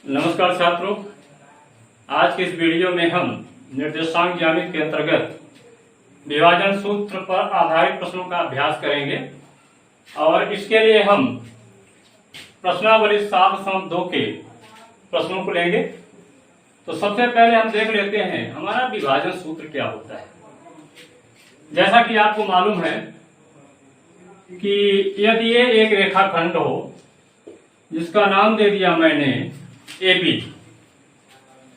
नमस्कार छात्रों, आज के इस वीडियो में हम निर्देशांक ज्यामिति के अंतर्गत विभाजन सूत्र पर आधारित प्रश्नों का अभ्यास करेंगे और इसके लिए हम प्रश्नावली 7.2 के प्रश्नों को लेंगे। तो सबसे पहले हम देख लेते हैं हमारा विभाजन सूत्र क्या होता है। जैसा कि आपको मालूम है कि यदि ये एक रेखाखंड हो जिसका नाम दे दिया मैंने AB,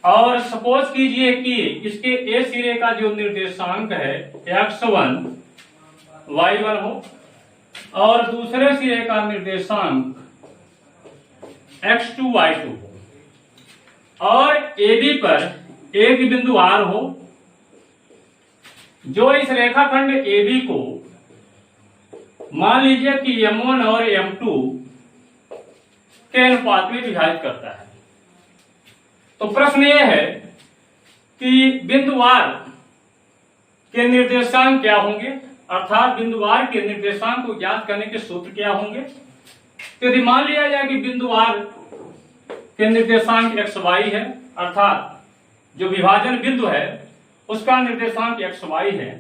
और सपोज कीजिए कि इसके ए सिरे का जो निर्देशांक है x1 y1 हो और दूसरे सिरे का निर्देशांक x2 y2 हो और AB पर एक बिंदु R हो जो इस रेखाखंड AB को मान लीजिए कि M1 और M2 के अनुपात में विभाजित करता है। तो प्रश्न यह है कि बिंदुवार के निर्देशांक क्या होंगे, अर्थात बिंदुवार के निर्देशांक को ज्ञात करने के सूत्र क्या होंगे। तो यदि मान लिया जाए कि बिंदुवार के निर्देशांक xy है, अर्थात जो विभाजन बिंदु है उसका निर्देशांक xy है,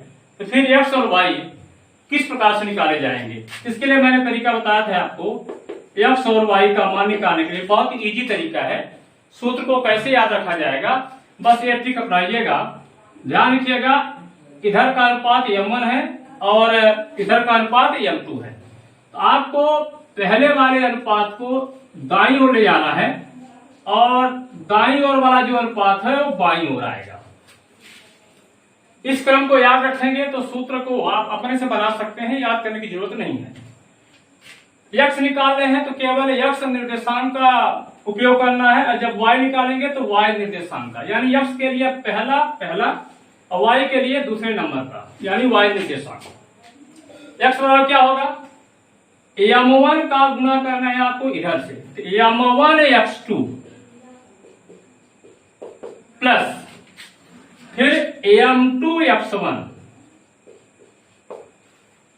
तो फिर x और y किस प्रकार से निकाले जाएंगे। इसके लिए मैंने तरीका बताया था आपको। x और y का मान निकालने के लिए बहुत इजी तरीका है। सूत्र को कैसे याद रखा जाएगा, बस ये ट्रिक अपनाइएगा। ध्यान रखिएगा, इधर का अनुपात m1 है और इधर का अनुपात m2 है। तो आपको पहले वाले अनुपात को दाईं ओर ले जाना है और दाईं ओर वाला जो अनुपात है वो बाईं ओर आएगा। इस क्रम को याद रखेंगे तो सूत्र को आप अपने से बना सकते हैं, याद करने की जरूरत नहीं है। x निकाल रहे हैं तो केवल x निर्देशांक का उपयोग करना है और जब y निकालेंगे तो y निर्देशांक का, यानी x के लिए पहला और y के लिए दूसरे नंबर का, यानी y निर्देशांक। x बराबर क्या होगा, m1 का गुणा करना है आपको इधर से, तो m1 x2 प्लस फिर m2 x1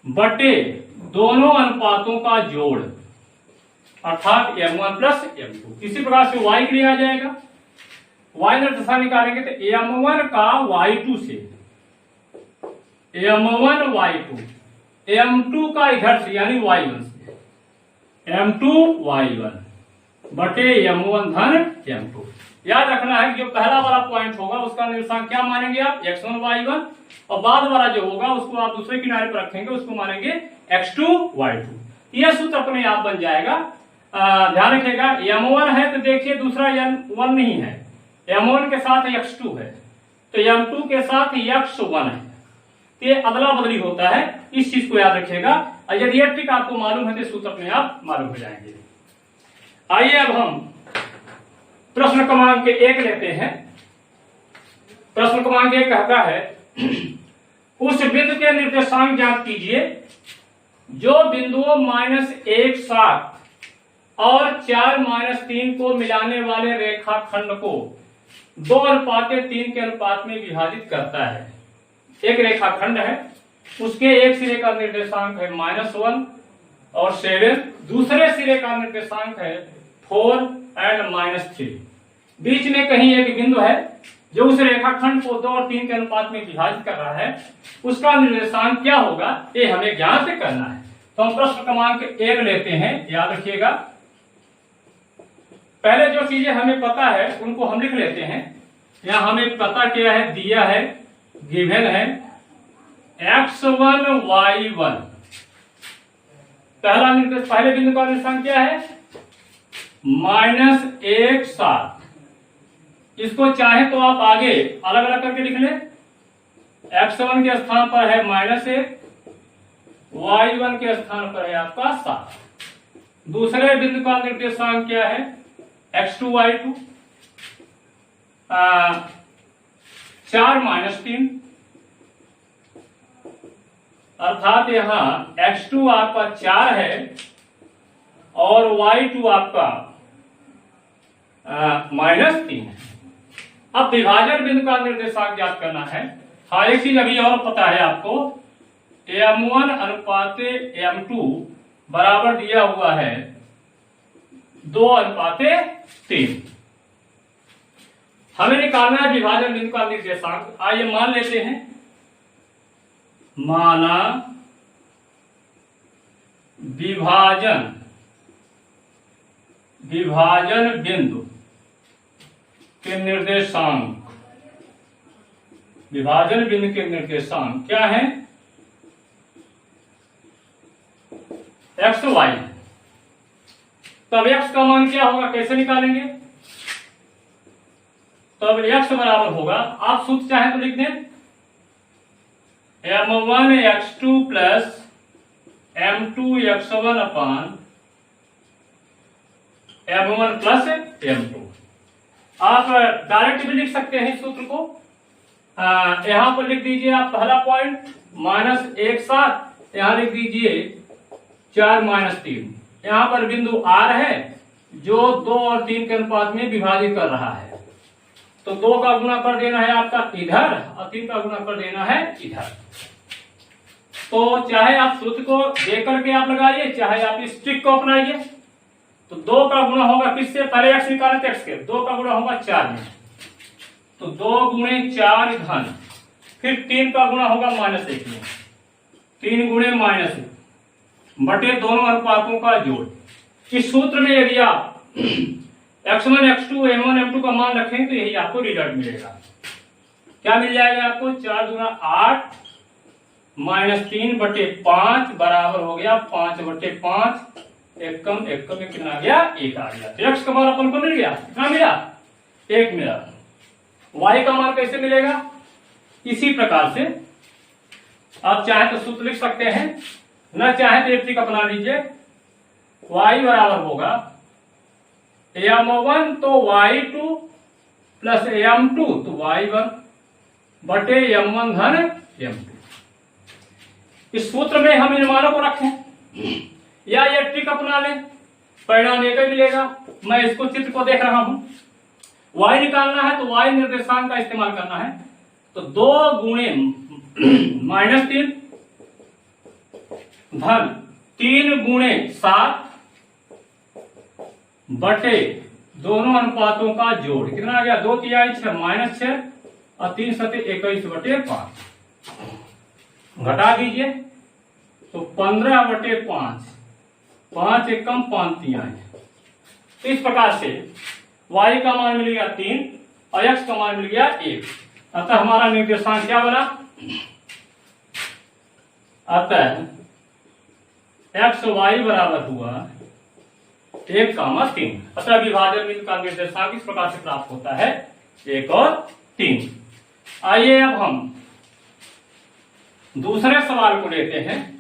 बटे दोनों अनुपातों का जोड़, अर्थात m1 प्लस m2। इसी प्रकार से y के लिए आ जाएगा, y निर्देशांक निकालेंगे तो m1 का y2 से, m1 y2, m2 का इधर से यानी y1 से, m2 y1 बटे m1 धन m2। याद रखना है कि जो पहला वाला पॉइंट होगा उसका निर्देशांक क्या मानेंगे आप, x1 y1, और बाद वाला जो होगा उसको आप दूसरे किनारे पर रखेंगे, उसको मानेंगे x2 y2। यह सूत्र अपने आप बन जाएगा। ध्यान रखिएगा, m1 है तो देखिए दूसरा m1 नहीं है, m1 के साथ x2 है तो m2 के साथ x1 है, तो ये अदला बदली होता है। इस चीज को याद रखिएगा और यदि यह ट्रिक आपको मालूम है तो सूत्र अपने आप मालूम हो जाएंगे। आइए अब हम प्रश्न क्रमांक 1 लेते हैं। प्रश्न क्रमांक 1 कहता है उस बिंदु के निर्देशांक ज्ञात कीजिए जो बिंदुओं -1 7 और 4 -3 को मिलाने वाले रेखाखंड को 2:3 के अनुपात में विभाजित करता है। एक रेखाखंड है, उसके एक सिरे का निर्देशांक है -1 और 7, दूसरे सिरे का निर्देशांक है 4 और -3। बीच में कहीं एक बिंदु है जो उस रेखाखंड को 2 और 3 के अनुपात में विभाजित कर रहा है, उसका निर्देशांक क्या होगा ये हमें ज्ञात करना है। तो हम प्रश्न क्रमांक 1 लेते हैं। याद रखिएगा, पहले जो चीजें हमें पता है उनको हम लिख लेते हैं। यहां हमें पता क्या है, दिया है, गिवन है x1 y1। पहले बिंदु का निर्देशांक क्या है, -1 7। इसको चाहे तो आप आगे अलग अलग करके लिख लें। x1 के स्थान पर है -1, y1 के स्थान पर है आपका 7। दूसरे बिंदु का निर्देशांक क्या है, x2 y2, 4 -3, अर्थात यहां x2 आपका 4 है और y2 आपका -3 है। अब विभाजन बिंदु का निर्देशांक ज्ञात करना है। हाँ, एक चीज अभी और पता है आपको, m1 अनुपात m2 बराबर दिया हुआ है 2:3। हमें निकालना है विभाजन बिंदु का निर्देशांक। आइए मान लेते हैं, माना विभाजन बिंदु के निर्देशांक, विभाजन बिंदु के निर्देशांक क्या है? X Y. तब एक्स का मान क्या होगा, कैसे निकालेंगे? तब एक्स बराबर होगा, आप सूत्र चाहे तो लिख दें, m1x2 प्लस m2x1 अपान m1 प्लस m2। आप डायरेक्ट भी लिख सकते हैं इस सूत्र को। यहां पर लिख दीजिए आप पहला पॉइंट -1 यहां लिख दीजिए 4-3। यहां पर बिंदु R है जो 2 और 3 के अनुपात में विभाजित कर रहा है, तो 2 का गुणा कर देना है आपका इधर और 3 का गुणा कर देना है इधर। तो चाहे आप सूत्र को देख करके आप लगाइए, चाहे आप इस ट्रिक को अपनाइए। तो 2 का गुणा होगा किससे? पहले x निकाले थे, x के 2 का गुणा होगा 4 में, तो 2 गुणे 4 घन, फिर 3 का गुणा होगा -1 में, 3 गुणे -1 बटे दोनों अनुपातों का जोड़। इस सूत्र में यदि आप x1 x2 m1 m2 का मान रखें तो यही आपको रिजल्ट मिलेगा। क्या मिल जाएगा आपको? 4 दूना 8 -3 बटे 5 बराबर हो गया 5 बटे 5। एक कम में कितना आ गया? 1 आ गया। तो x का मान अपन को मिल गया, कितना मिला? 1 मिला। y का मान कैसे मिलेगा? इसी प्रकार से आप चाहे तो सूत्र लिख सकते हैं, न चाहे तो एक ट्रिक अपना लीजिए। y बराबर होगा m1 तो y2 प्लस m2 तो y1 बटे m1 धन m2। इस सूत्र में हम इन मानों को रखें या ये ट्रिक अपना लें, परिणाम एक ही मिलेगा। मैं इसको चित्र को देख रहा हूं, y निकालना है तो y निर्देशांक का इस्तेमाल करना है। तो 2 गुणे -3 धन 3 गुणे 7 बटे दोनों अनुपातों का जोड़। कितना आ गया? 2 तिहाई 6 -6 और 3 सते 21 बटे 5। घटा दीजिए तो 15 बटे 5, 5 एकम 5 तिहाई। इस प्रकार से y का मान मिल गया 3 और x का मान मिल गया 1। अतः हमारा निर्देशांक क्या बना? अतः एक्स वाई बराबर हुआ 1,3। अतः विभाजन बिंदु का निर्देशांक इस प्रकार से प्राप्त होता है 1 और 3। आइए अब हम दूसरे सवाल को लेते हैं।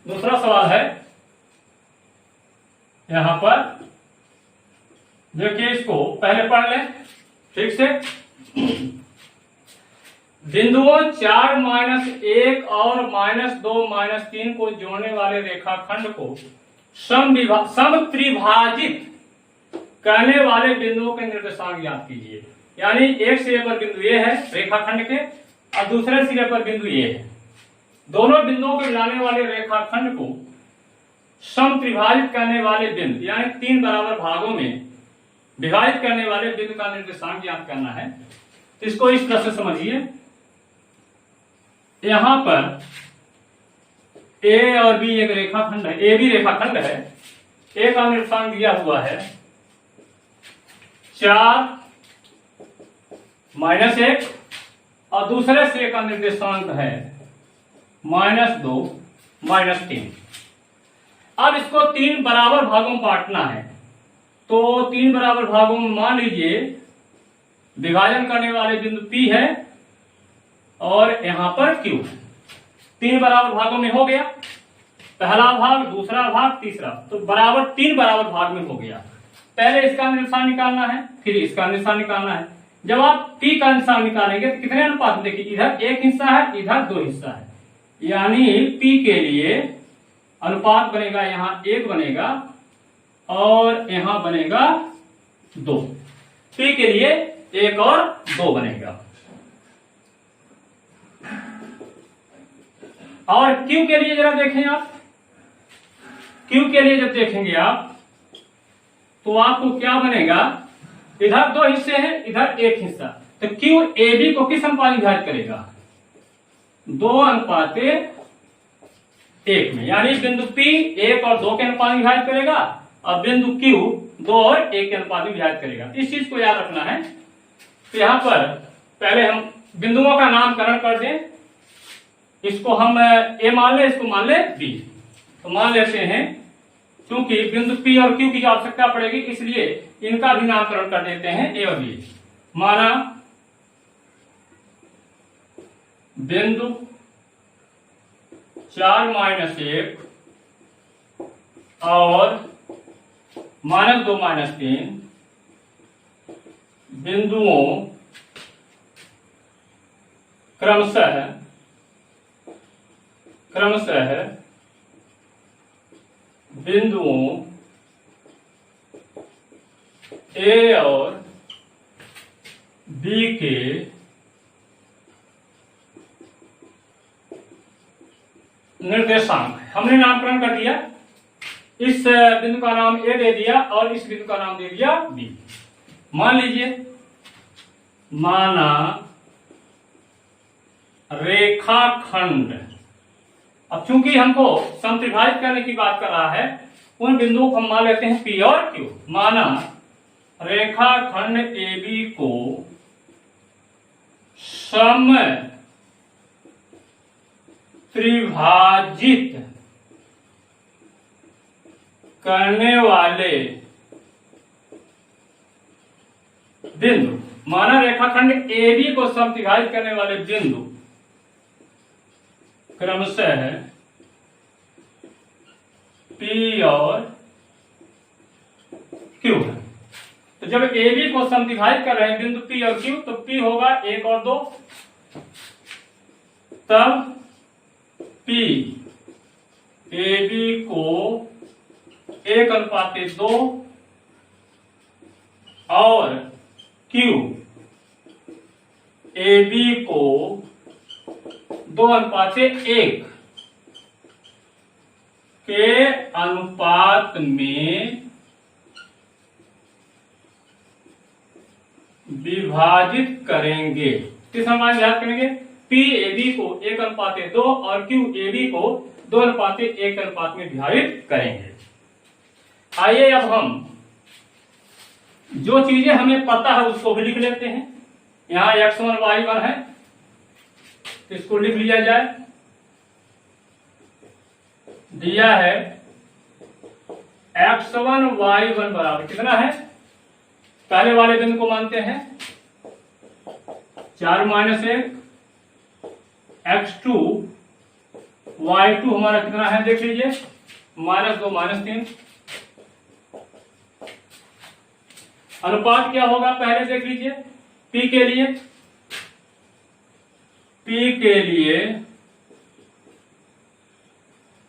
दूसरा सवाल है यहां पर, देखिए इसको पहले पढ़ लें ठीक से। बिंदुओं 4 -1 और -2 -3 को जोड़ने वाले रेखाखंड को समत्रिभाजित करने वाले बिंदुओं के निर्देशांक ज्ञात कीजिए। यानी एक सिरे पर बिंदु ए है रेखाखंड के और दूसरे सिरे पर बिंदु ए है। दोनों बिंदुओं को मिलाने वाले रेखाखंड को समत्रिभाजित करने वाले बिंदु यानी 3 बराबर भागों में विभाजित करने वाले बिंदु का निर्देशांक ज्ञात करना है। इसको इस तरह से समझिए, यहां पर ए और बी एक रेखाखंड है, ए बी रेखाखंड है। ए का निर्देशांक दिया हुआ है 4 -1 और दूसरे से का निर्देशांक है -2 -3। अब इसको 3 बराबर भागों में बांटना है। तो 3 बराबर भागों में मान लीजिए विभाजन करने वाले बिंदु P है और यहां पर Q है। 3 बराबर भागों में हो गया, पहला भाग, दूसरा भाग, तीसरा, तो बराबर 3 बराबर भाग में हो गया। पहले इसका निर्देशांक निकालना है, फिर इसका निर्देशांक निकालना है। जब आप P का निर्देशांक निकालेंगे तो कितने अनुपात? देखिए इधर 1 हिस्सा है, इधर 2 हिस्सा है, यानी P के लिए अनुपात बनेगा, यहां 1 बनेगा और यहां बनेगा 2। P के लिए 1 और 2 बनेगा। और Q के लिए जरा देखें आप, Q के लिए जब देखेंगे आप तो आपको क्या बनेगा, इधर 2 हिस्से हैं, इधर 1 हिस्सा, तो क्यू ए बी को किस अनुपात में विभाजित करेगा, 2:1 में, यानी बिंदु P 1 और 2 के अनुपात में विभाजित करेगा और बिंदु Q 2 और 1 के अनुपात में विभाजित करेगा। इस चीज को याद रखना है। तो यहां पर पहले हम बिंदुओं का नामकरण कर दें, इसको हम A मान ले, इसको मान ले B। तो मान लेते हैं, क्योंकि बिंदु P और Q की आवश्यकता पड़ेगी, इसलिए इनका भी नामकरण कर देते हैं A और B। माना बिंदु 4-1 और -2-3 बिंदुओं क्रमशः बिंदुओं A और B के निर्देशांक, हमने नामकरण कर दिया। इस बिंदु का नाम A दे दिया और इस बिंदु का नाम दे दिया B। मान लीजिए, माना रेखाखंड, अब चूंकि हमको समत्रिभाजित करने की बात कर रहा है, उन बिंदुओं को हम मान लेते हैं P और Q। माना रेखाखंड AB को सम त्रिभाजित करने वाले बिंदु, माना रेखाखंड AB को समत्रिभाजित करने वाले बिंदु क्रमशः P और Q है। तो जब AB को समत्रिभाजित कर रहे हैं बिंदु P और Q, तो P होगा 1 और 2, तब P AB को 1:2 और Q AB को 2:1 के अनुपात में विभाजित करेंगे। किस अनुपात में विभाजित करेंगे, P AB को 1:2 और Q AB को 2:1 अनुपात में विभाजित करेंगे। आइए अब हम जो चीजें हमें पता है उसको भी लिख लेते हैं। यहां x1 y1 है, इसको लिख लिया जाए। दिया है x1 y1 बराबर कितना है, पहले वाले बिंदु को मानते हैं 4-1, x2 y2 हमारा कितना है देख लीजिए, -2-3। अनुपात क्या होगा पहले देख लीजिए, P के लिए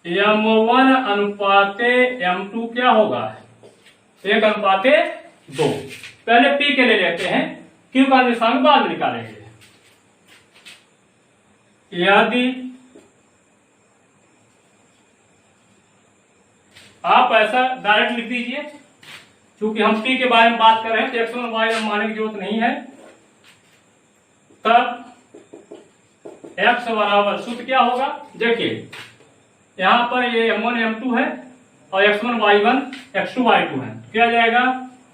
M1 अनुपाते M2 क्या होगा, 1:2। पहले P के लिए लेते हैं, Q का निर्देशांक बाद में निकालेंगे। यदि आप ऐसा डायरेक्ट लिख दीजिए, क्योंकि हम P के बारे में बात कर रहे हैं तो x1 y1 मानने की जरूरत नहीं है। तब x बराबर सूत्र क्या होगा, देखिए यहां पर ये M1 M2 है और x1 y1 x2 y2 है, क्या जाएगा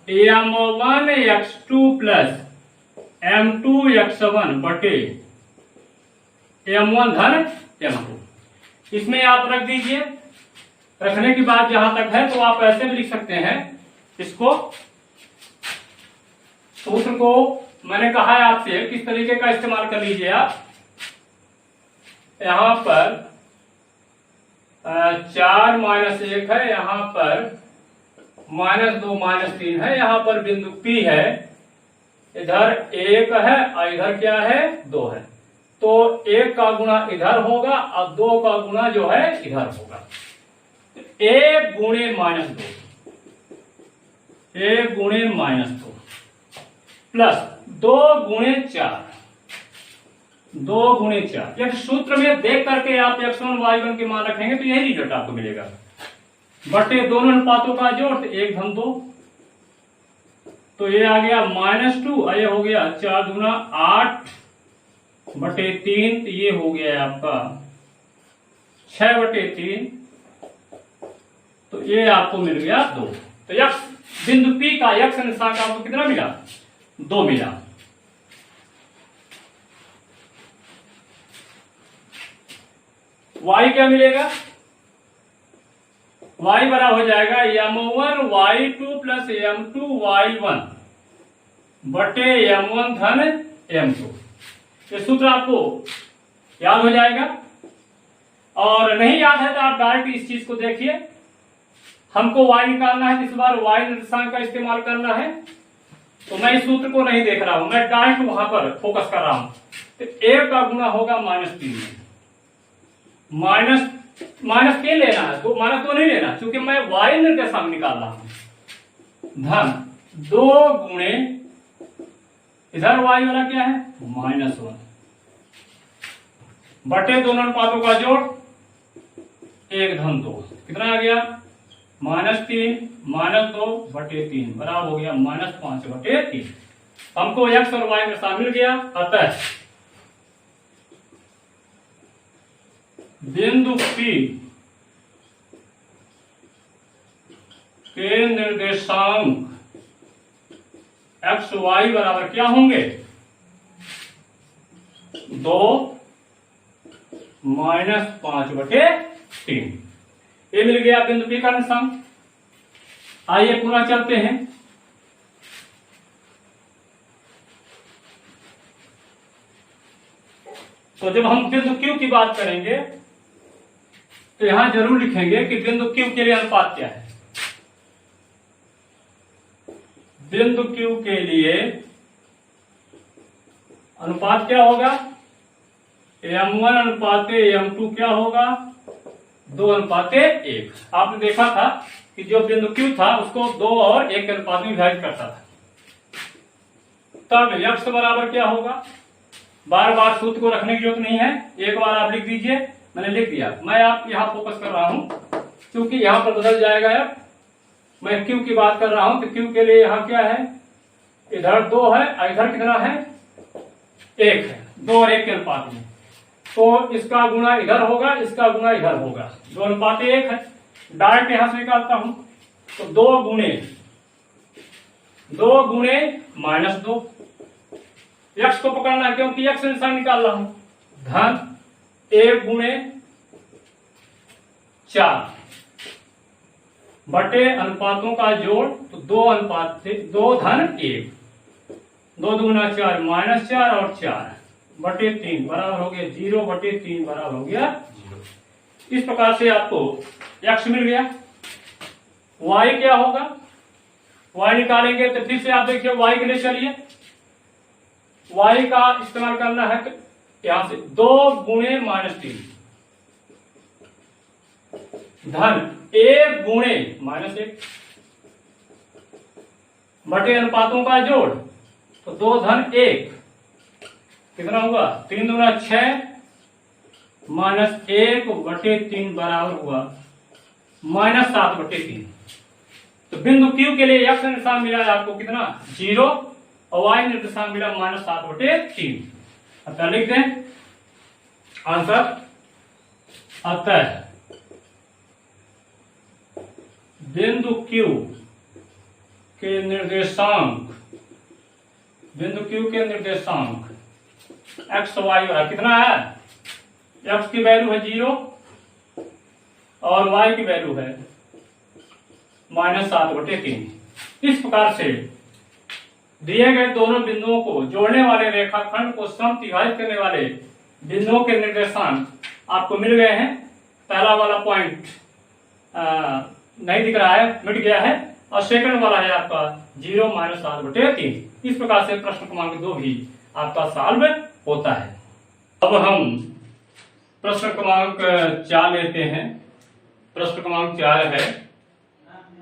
M1 x2 plus M2 x1 बटे M1 धन M2। इसमें आप रख दीजिए। रखने की बात जहां तक है तो आप ऐसे भी लिख सकते हैं इसको, सूत्र को मैंने कहा है आपसे किस तरीके का इस्तेमाल कर लीजिए आप। यहां पर 4-1 है, यहां पर -2-3 है, यहां पर बिंदु P है, इधर 1 है और इधर क्या है 2 है, तो 1 का गुणा इधर होगा और 2 का गुणा जो है इधर होगा। 1 गुणे -2 प्लस 2 गुणे 4 एक सूत्र में देख करके आप x1 y1 के मान रखेंगे तो यही रिजल्ट आपको मिलेगा। बटे दोनों अनुपातों का जोड़ 1:2 तो ये आ गया -2 और ये हो गया 4 दूना 8/3, तो ये हो गया आपका 6/3, तो ये आपको मिल गया 2। तो यक्स बिंदु P का यक्स निर्देशांक आपको कितना मिला? 2 मिला। y क्या मिलेगा? y बराबर हो जाएगा m1 y2 plus m2 y1 बटे m1 धन m2। ये सूत्र आपको याद हो जाएगा, और नहीं याद है तो आप डायरेक्ट इस चीज को देखिए। हमको y निकालना है, इस बार y निर्देशांक का इस्तेमाल करना है, तो मैं इस सूत्र को नहीं देख रहा हूं, मैं डायरेक्ट वहां पर फोकस कर रहा हूं। तो 1 का गुना होगा -3 में, माइनस के लेना है, तो माइनस तो नहीं लेना क्योंकि मैं y निर्देशांक निकाल रहा हूं, धन 2 गुणे इधर y वाला क्या है -1 बटे दोनों अनुपातों का जोड़ 1 धन 2, कितना आ गया -3 -2/3 बराबर हो गया -5/3। हमको x और y निर्देशांक मिल गया। अतः बिंदु P के निर्देशांक x y बराबर क्या होंगे? 2 -5/3। ये मिल गया बिंदु P का निर्देशांक। आइए पुनः चलते हैं। तो जब हम बिंदु Q की बात करेंगे तो यहां जरूर लिखेंगे कि बिंदु Q के लिए अनुपात क्या है। बिंदु Q के लिए अनुपात क्या होगा? m1 अनुपात m2 क्या होगा? 2:1। आपने देखा था कि जो बिंदु Q था उसको 2 और 1 के अनुपात में विभाजित करता था। तब x बराबर क्या होगा? बार बार सूत्र को रखने की जरूरत नहीं है, एक बार आप लिख दीजिए। मैंने लिख दिया, मैं आप यहां फोकस कर रहा हूं क्योंकि यहां पर बदल जाएगा। अब मैं Q की बात कर रहा हूं तो Q के लिए यहां क्या है? इधर 2 है और इधर कितना है? 1 है, 2 और 1 के अनुपात में। तो इसका गुणा इधर होगा, इसका गुणा इधर होगा, 2:1 है। डायरेक्ट यहां से निकालता हूं तो 2 गुणे -2। x को पकड़ना क्योंकि x से निशान निकाल रहा हूं, धन 1 गुणे 4 बटे अनुपातों का जोड़, तो 2 धन 1, 2 दूना 4 -4 और 4/3 बराबर हो गया 0/3 बराबर हो गया 0। इस प्रकार से आपको x मिल गया। y क्या होगा? y निकालेंगे तो फिर से आप देखिए y के लिए चलिए, y का इस्तेमाल करना है तो यहां से 2 गुणे -3 धन 1 गुणे -1 बटे अनुपातों का जोड़, तो 2 धन 1 कितना हुआ? 3 दूना 6 -1/3 बराबर हुआ -7/3। तो बिंदु Q के लिए x निर्देशांक मिला है आपको कितना? 0 और y निर्देशांक मिला -7/3। अतः लिख दें आंसर। अतः बिंदु Q के निर्देशांक x y कितना है? x की वैल्यू है 0 और y की वैल्यू है -7/3। इस प्रकार से दिए गए दोनों बिंदुओं को जोड़ने वाले रेखाखंड को समत्रिभाजित करने वाले बिंदुओं के निर्देशांक आपको मिल गए हैं। पहला वाला पॉइंट नहीं दिख रहा है, मिट गया है, और सेकंड वाला है आपका 0 -7/3। इस प्रकार से प्रश्न क्रमांक 2 भी आपका सॉल्व होता है। अब हम प्रश्न क्रमांक 4 लेते हैं। प्रश्न क्रमांक 4 है,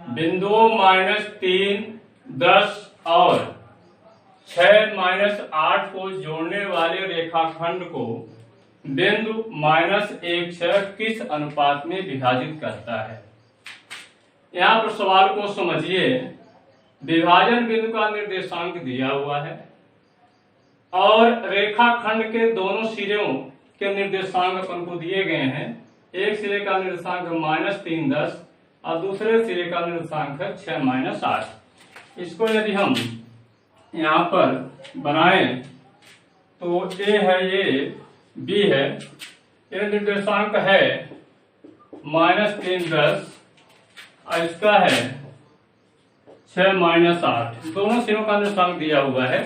बिंदुओं -3, 10 और 6-8 को जोड़ने वाले रेखाखंड को बिंदु -1 6 किस अनुपात में विभाजित करता है? यहाँ पर सवाल को समझिए। विभाजन बिंदु का निर्देशांक दिया हुआ है और रेखाखंड के दोनों सिरों के निर्देशांक अपन को दिए गए हैं। एक सिरे का निर्देशांक -3 10 और दूसरे सिरे का निर्देशांक है 6 8। इसको यदि हम यहाँ पर बनाएं तो ए है ये, बी है, ये निर्देशांक है -3 10 और इसका है 6 8। दोनों सिरों का निर्देशांक दिया हुआ है।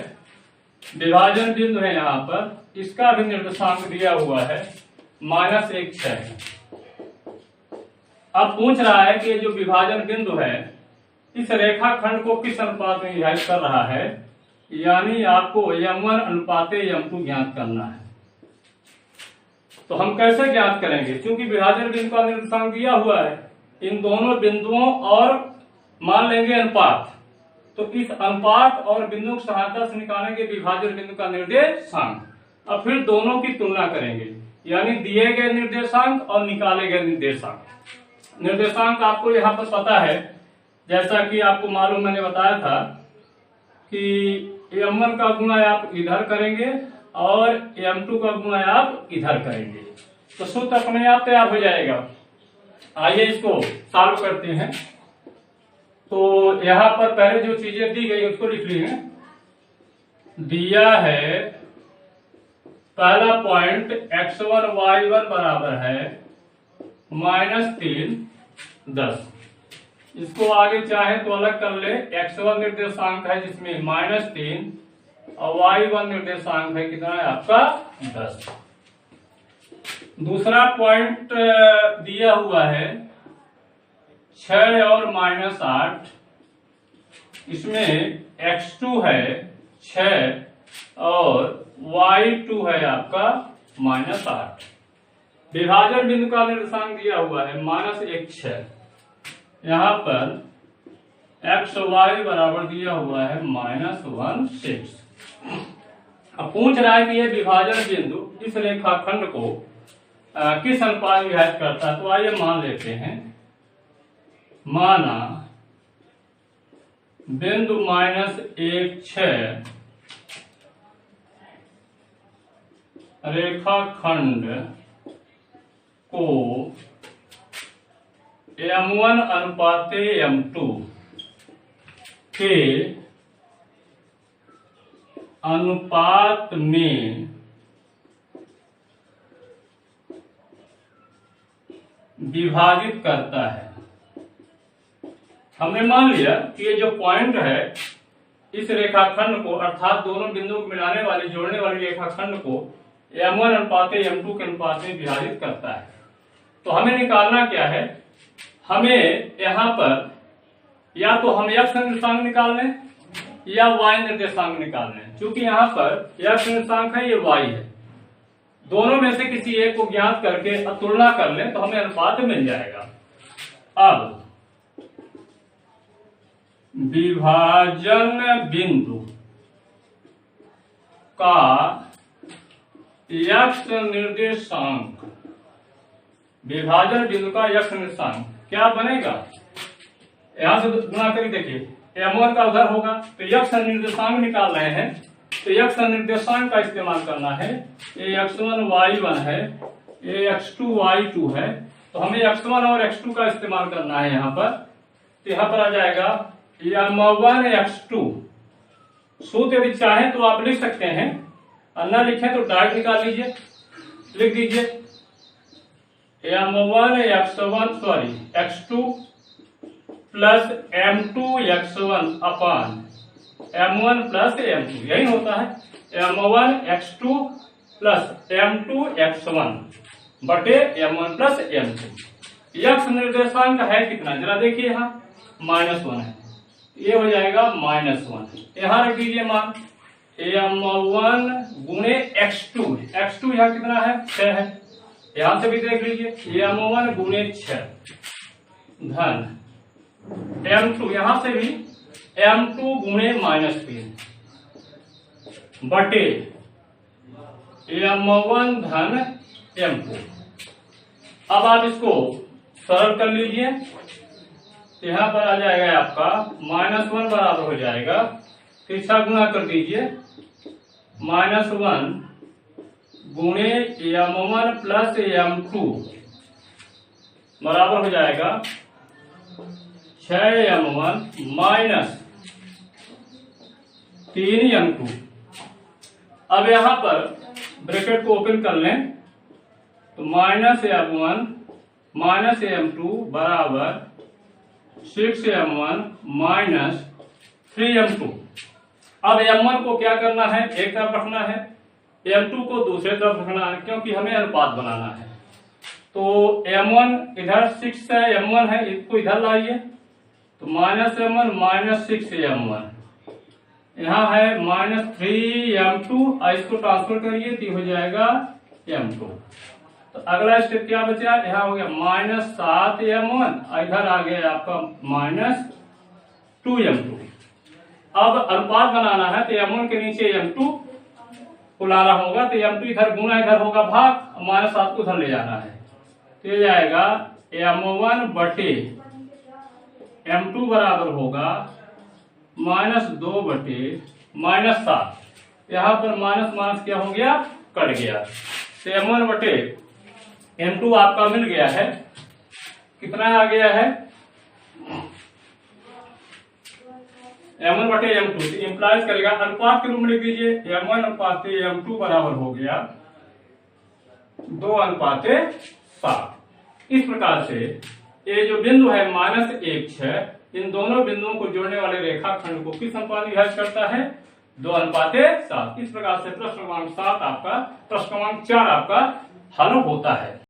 विभाजन बिंदु है यहाँ पर, इसका भी निर्देशांक दिया हुआ है -1 6। अब पूछ रहा है कि जो विभाजन बिंदु है इस रेखाखंड को किस अनुपात में विभाजित कर रहा है, यानी आपको m1 अनुपात m2 ज्ञात करना है। तो हम कैसे ज्ञात करेंगे, क्योंकि विभाजन बिंदु का निर्देशांक दिया हुआ है, इन दोनों बिंदुओं और मान लेंगे अनुपात, तो इस अनुपात और बिंदु की सहायता से निकालेंगे विभाजन बिंदु का निर्देशांक और फिर दोनों की तुलना करेंगे, यानी दिए गए निर्देशांक और निकाले गए निर्देशांक। निर्देशांक आपको यहाँ पर पता है, जैसा कि आपको मालूम मैंने बताया था कि m1 का गुणा आप इधर करेंगे और m2 का गुणा आप इधर करेंगे, तो सूत्र अपने आप तैयार हो जाएगा। आइए इसको सॉल्व करते हैं। तो यहाँ पर पहले जो चीजें दी गई उसको लिख लीजिए। दिया है पहला पॉइंट x1 y1 बराबर है -3 10। इसको आगे चाहे तो अलग कर ले। x1 निर्देशांक है जिसमें -3 और y1 निर्देशांक है कितना है आपका 10। दूसरा पॉइंट दिया हुआ है 6 और -8, इसमें x2 है 6 और y2 है आपका -8। विभाजन बिंदु का निर्देशांक दिया हुआ है -1 6। यहाँ पर x y बराबर दिया हुआ है -1 6। अब पूछ रहा है कि यह विभाजन बिंदु इस रेखाखंड को किस अनुपात में विभाजित करता है। तो आइए मान लेते हैं, माना बिंदु -1 6 रेखाखंड को m1 अनुपात m2 के अनुपात में विभाजित करता है। हमने मान लिया कि ये जो पॉइंट है इस रेखाखंड को, अर्थात दोनों बिंदुओं को मिलाने वाली जोड़ने वाली रेखाखंड को m1 अनुपात m2 के अनुपात में विभाजित करता है। तो हमें निकालना क्या है, हमें यहाँ पर या तो हम x निर्देशांक निकाल लें या y निर्देशांक निकाल लें। क्योंकि यहाँ पर x निर्देशांक है, ये y है, दोनों में से किसी एक को ज्ञात करके तुलना कर लें तो हमें अनुपात मिल जाएगा। अब विभाजन बिंदु का x निर्देशांक, विभाजन बिंदु का x निर्देशांक क्या बनेगा, यहां से गुणा करके देखिए, m1 का उधर होगा तो x निर्देशांक निकाल रहे हैं, तो x निर्देशांक का इस्तेमाल करना है। ये x1 y1 है, ये x2 y2 है, तो हमें x1 और x2 का इस्तेमाल करना है यहाँ पर। तो यहाँ पर आ जाएगा m1 x2। सूत्र यदि चाहें तो आप लिख सकते हैं, और न लिखें तो डायरेक्ट निकाल लीजिए, लिख दीजिए m1 x2 plus m2 x1 अपान m1 प्लस m2, यही होता है m1 x2 plus m2 x1 बटे m1 प्लस m2। x निर्देशांक है कितना, जरा देखिए, यहाँ -1 है, ये हो जाएगा -1। यहाँ रख दीजिए मान m1 गुणे x2, x2 यहाँ कितना है 6 है, यहाँ से भी देख लीजिए m1 गुणे 6 धन m2, यहाँ से भी m2 गुणे -3 बटे m1 धन m2। अब आप इसको सरल कर लीजिए, तो यहाँ पर आ जाएगा आपका -1 बराबर हो जाएगा, तिरछा गुणा कर दीजिए, -1 गुणे m1 प्लस m2 बराबर हो जाएगा 6m1 माइनस 3m2। अब यहां पर ब्रैकेट को ओपन कर लें तो -m1 माइनस m2 बराबर 6m1 माइनस 3m2। अब m1 को क्या करना है, एक तरफ रखना है, m2 को दूसरे तरफ रखना है, क्योंकि हमें अनुपात बनाना है। तो m1 इधर 6 है, m1 है, इसको इधर लाइए तो -m1 माइनस 6m1, यहाँ है -3m2, इसको ट्रांसफर करिए तो हो जाएगा m2। तो अगला स्टेप क्या बचा, यहाँ हो गया -7m1, इधर आ गया आपका -2m2। अब अनुपात बनाना है तो m1 के नीचे m2 को लाना होगा, तो m2 इधर गुना इधर होगा भाग, -7 को इधर ले जाना है, तो ये जाएगा m1 बटे m2 बराबर होगा -2 बटे -7। यहाँ पर माइनस माइनस क्या हो गया, कट गया, तो m1 बटे m2 आपका मिल गया है, कितना आ गया है m1 बटे m2, तो इम्प्लाइज करेगा अनुपात के रूप में लिख दीजिए, m1 अनुपात m2 बराबर हो गया 2:7। इस प्रकार से ये जो बिंदु है -1, 6, इन दोनों बिंदुओं को जोड़ने वाले रेखाखंड को किस अनुपात विभाजित करता है, 2:7। इस प्रकार से प्रश्न क्रमांक 7 आपका, प्रश्न क्रमांक 4 आपका हल होता है।